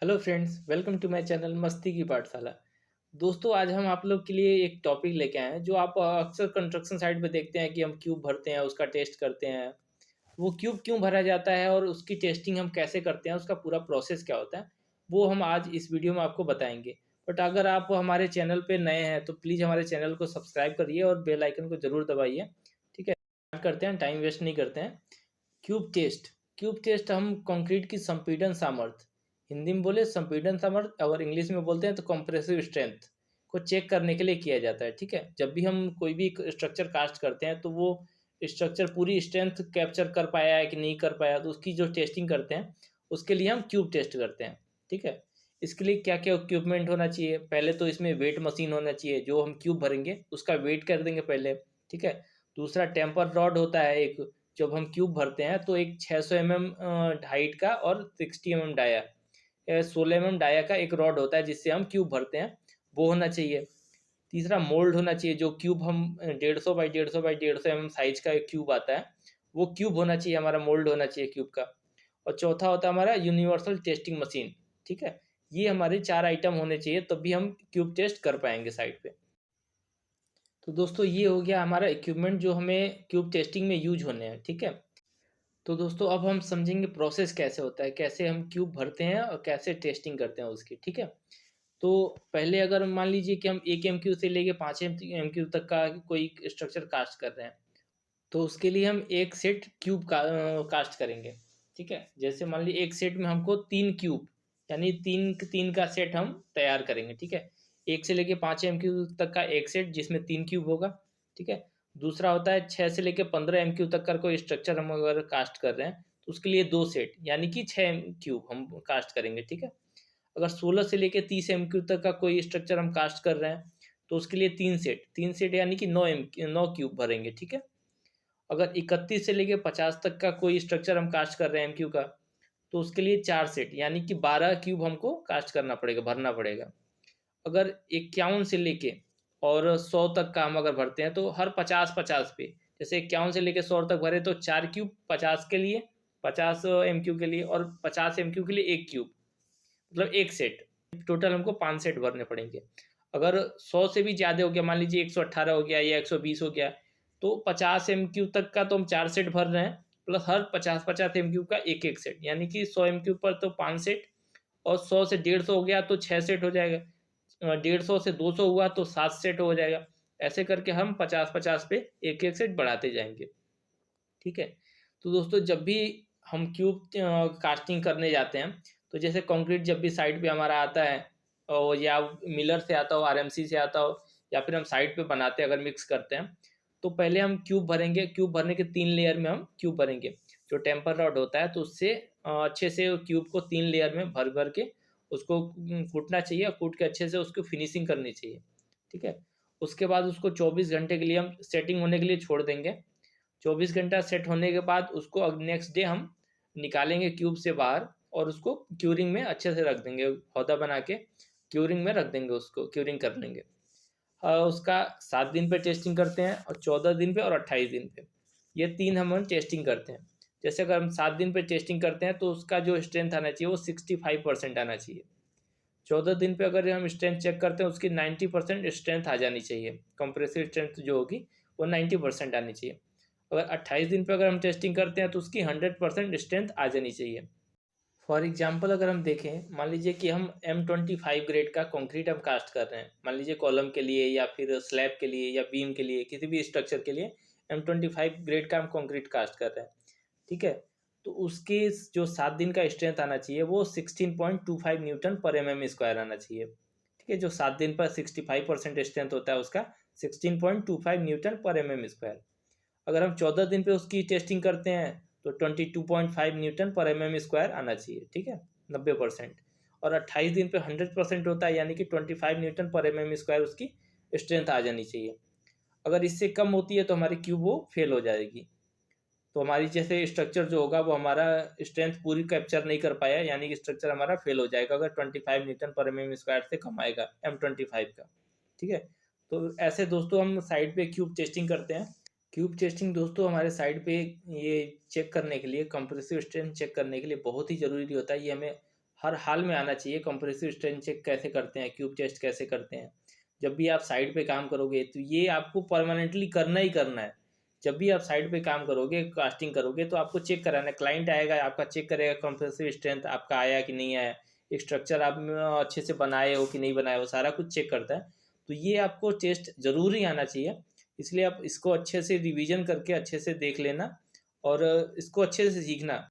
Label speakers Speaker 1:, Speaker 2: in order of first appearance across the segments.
Speaker 1: Hello friends, welcome to my channel Masti ki पाठशाला। दोस्तों, आज हम आप लोग के लिए एक टॉपिक लेके आए हैं जो आप अक्सर कंस्ट्रक्शन साइट पे देखते हैं कि हम क्यूब भरते हैं, उसका टेस्ट करते हैं। वो क्यूब क्यों भरा जाता है और उसकी टेस्टिंग हम कैसे करते हैं, उसका पूरा प्रोसेस क्या होता है, वो हम आज इस वीडियो में आपको बताएंगे। बट अगर आप हमारे चैनल पे नए हैं तो प्लीज़ हमारे चैनल को सब्सक्राइब करिए और बेल आइकन को ज़रूर दबाइए। ठीक है, स्टार्ट करते हैं, टाइम वेस्ट नहीं करते हैं। Cube test. क्यूब टेस्ट हम कंक्रीट की संपीड़न सामर्थ्य, हिंदी में बोले संपीड़न सामर्थ्य, और इंग्लिश में बोलते हैं तो कंप्रेसिव स्ट्रेंथ को चेक करने के लिए किया जाता है। ठीक है, जब भी हम कोई भी स्ट्रक्चर कास्ट करते हैं तो वो स्ट्रक्चर पूरी स्ट्रेंथ कैप्चर कर पाया है कि नहीं कर पाया, तो उसकी जो टेस्टिंग करते हैं उसके लिए हम क्यूब टेस्ट करते हैं। ठीक है, इसके लिए क्या क्या इक्विपमेंट होना चाहिए? पहले तो इसमें वेट मशीन होना चाहिए, जो हम क्यूब भरेंगे उसका वेट कर देंगे पहले। ठीक है, दूसरा टेम्पर रॉड होता है एक, जब हम क्यूब भरते हैं तो एक 600 mm हाइट का और 60 mm डाया, 16 mm डाया का एक रॉड होता है जिससे हम क्यूब भरते हैं, वो होना चाहिए। तीसरा मोल्ड होना चाहिए, जो क्यूब हम 150 बाई 150 बाई 150 mm साइज का एक क्यूब आता है, वो क्यूब होना चाहिए, हमारा मोल्ड होना चाहिए क्यूब का। और चौथा होता है हमारा यूनिवर्सल टेस्टिंग मशीन। ठीक है, ये हमारे 4 आइटम होने चाहिए, तब भी हम क्यूब टेस्ट कर पाएंगे साइट पे। तो दोस्तों, ये हो गया हमारा इक्विपमेंट जो हमें क्यूब टेस्टिंग में यूज होने हैं। ठीक है, तो दोस्तों अब हम समझेंगे प्रोसेस कैसे होता है, कैसे हम क्यूब भरते हैं और कैसे टेस्टिंग करते हैं उसकी। ठीक है, तो पहले अगर मान लीजिए कि हम 1 MQ से लेके 5 MQ तक का कोई स्ट्रक्चर कास्ट कर रहे हैं, तो उसके लिए हम एक सेट क्यूब का कास्ट करेंगे। ठीक है, जैसे मान लीजिए एक सेट में हमको 3 क्यूब, यानी तीन तीन का सेट हम तैयार करेंगे। ठीक है, 1 से लेके 5 MQ तक का एक सेट जिसमें 3 क्यूब होगा। ठीक है, दूसरा होता है 6 से लेके 15 MQ तक का कोई स्ट्रक्चर हम अगर कास्ट कर रहे हैं तो उसके लिए 2 सेट, यानी कि 6 क्यूब हम कास्ट करेंगे। ठीक है, अगर 16 से लेके 30 MQ तक का कोई स्ट्रक्चर हम कास्ट कर रहे हैं तो उसके लिए 3 सेट यानी कि 9 क्यूब भरेंगे। ठीक है, अगर 31 से लेके 50 तक का कोई स्ट्रक्चर हम कास्ट कर रहे हैं MQ का, तो उसके लिए 4 सेट यानी कि 12 क्यूब हमको कास्ट करना पड़ेगा, भरना पड़ेगा। अगर 51 से लेके और 100 तक का हम अगर भरते हैं तो हर 50-50 पे, जैसे 51 से लेके 100 तक भरे तो 4 क्यूब 50 के लिए, 50 MQ के लिए, और 50 MQ के लिए 1 क्यूब, मतलब एक सेट। टोटल हमको 5 सेट भरने पड़ेंगे। अगर 100 से भी ज़्यादा हो गया, मान लीजिए 118 हो गया या 120 हो गया, तो 50 MQ तक का तो हम 4 सेट भर रहे हैं, प्लस हर 50-50 MQ का एक एक सेट, यानी कि 100 MQ पर तो 5 सेट, और 100 से 150 हो गया तो 6 सेट हो जाएगा, 150 से 200 हुआ तो 7 सेट हो जाएगा। ऐसे करके हम 50-50 पे एक एक सेट बढ़ाते जाएंगे। ठीक है, तो दोस्तों जब भी हम क्यूब कास्टिंग करने जाते हैं, तो जैसे कंक्रीट जब भी साइट पे हमारा आता है, और या मिलर से आता हो, आरएमसी से आता हो, या फिर हम साइट पे बनाते हैं अगर मिक्स करते हैं, तो पहले हम क्यूब भरेंगे। क्यूब भरने के 3 लेयर में हम क्यूब भरेंगे। जो टेम्पर रॉड होता है तो उससे अच्छे से क्यूब को 3 लेयर में भर भर के उसको कूटना चाहिए, और कूट के अच्छे से उसको फिनिशिंग करनी चाहिए। ठीक है, उसके बाद उसको 24 घंटे के लिए हम सेटिंग होने के लिए छोड़ देंगे। 24 घंटा सेट होने के बाद उसको अब नेक्स्ट डे हम निकालेंगे क्यूब से बाहर, और उसको क्यूरिंग में अच्छे से रख देंगे, हौदा बना के क्यूरिंग में रख देंगे, उसको क्यूरिंग कर लेंगे। उसका 7 दिन पे टेस्टिंग करते हैं, और 14 दिन पे और 28 दिन पे, ये 3 हम टेस्टिंग करते हैं। जैसे अगर हम 7 दिन पे टेस्टिंग करते हैं तो उसका जो स्ट्रेंथ आना चाहिए वो 65% आना चाहिए। 14 दिन पे अगर हम स्ट्रेंथ चेक करते हैं उसकी 90% स्ट्रेंथ आ जानी चाहिए, कंप्रेसिव स्ट्रेंथ जो होगी वो 90% आनी चाहिए। अगर 28 दिन पे अगर हम टेस्टिंग करते हैं तो उसकी 100% स्ट्रेंथ आ जानी चाहिए। फॉर एग्जाम्पल अगर हम देखें, मान लीजिए कि हम M25 ग्रेड का कंक्रीट हम कास्ट कर रहे हैं, मान लीजिए कॉलम के लिए या फिर स्लैब के लिए या बीम के लिए, किसी भी स्ट्रक्चर के लिए M25 ग्रेड का हम कंक्रीट कास्ट कर रहे हैं। ठीक है, तो उसके जो 7 दिन का स्ट्रेंथ आना चाहिए वो 16.25 न्यूटन पर mm² आना चाहिए। ठीक है, जो 7 दिन पर 65% स्ट्रेंथ होता है उसका 16.25 न्यूटन पर mm²। अगर हम 14 दिन पे उसकी टेस्टिंग करते हैं तो 22.5 न्यूटन पर mm² आना चाहिए। ठीक है, 90%। और 28 दिन पे 100% होता है, यानी कि 25 न्यूटन पर mm² उसकी स्ट्रेंथ आ जानी चाहिए। अगर इससे कम होती है तो हमारी क्यूब वो फेल हो जाएगी। तो हमारी जैसे स्ट्रक्चर जो होगा वो हमारा स्ट्रेंथ पूरी कैप्चर नहीं कर पाया, यानी कि स्ट्रक्चर हमारा फेल हो जाएगा अगर 25 न्यूटन पर mm² से कम आएगा M25 का। ठीक है, तो ऐसे दोस्तों हम साइड पे क्यूब टेस्टिंग करते हैं। क्यूब टेस्टिंग दोस्तों हमारे साइड पे ये चेक करने के लिए, कंप्रेसिव स्ट्रेंथ चेक करने के लिए बहुत ही ज़रूरी होता है। ये हमें हर हाल में आना चाहिए। कंप्रेसिव स्ट्रेंथ चेक कैसे करते हैं, क्यूब टेस्ट कैसे करते हैं। जब भी आप साइट पे काम करोगे तो ये आपको परमानेंटली करना ही करना है। जब भी आप साइट पे काम करोगे, कास्टिंग करोगे, तो आपको चेक कराना है। क्लाइंट आएगा, आपका चेक करेगा कंप्रेसिव स्ट्रेंथ आपका आया कि नहीं आया, एक स्ट्रक्चर आप अच्छे से बनाए हो कि नहीं बनाए हो, सारा कुछ चेक करता है। तो ये आपको टेस्ट ज़रूरी आना चाहिए। इसलिए आप इसको अच्छे से रिवीजन करके अच्छे से देख लेना और इसको अच्छे से सीखना।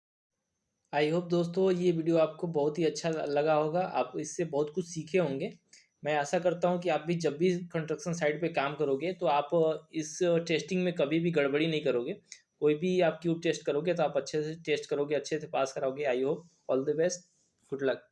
Speaker 1: आई होप दोस्तों ये वीडियो आपको बहुत ही अच्छा लगा होगा, आप इससे बहुत कुछ सीखे होंगे। मैं आशा करता हूँ कि आप भी जब भी कंस्ट्रक्शन साइट पे काम करोगे तो आप इस टेस्टिंग में कभी भी गड़बड़ी नहीं करोगे। कोई भी आप क्यूब टेस्ट करोगे तो आप अच्छे से टेस्ट करोगे, अच्छे से पास कराओगे। I hope all the best, good luck.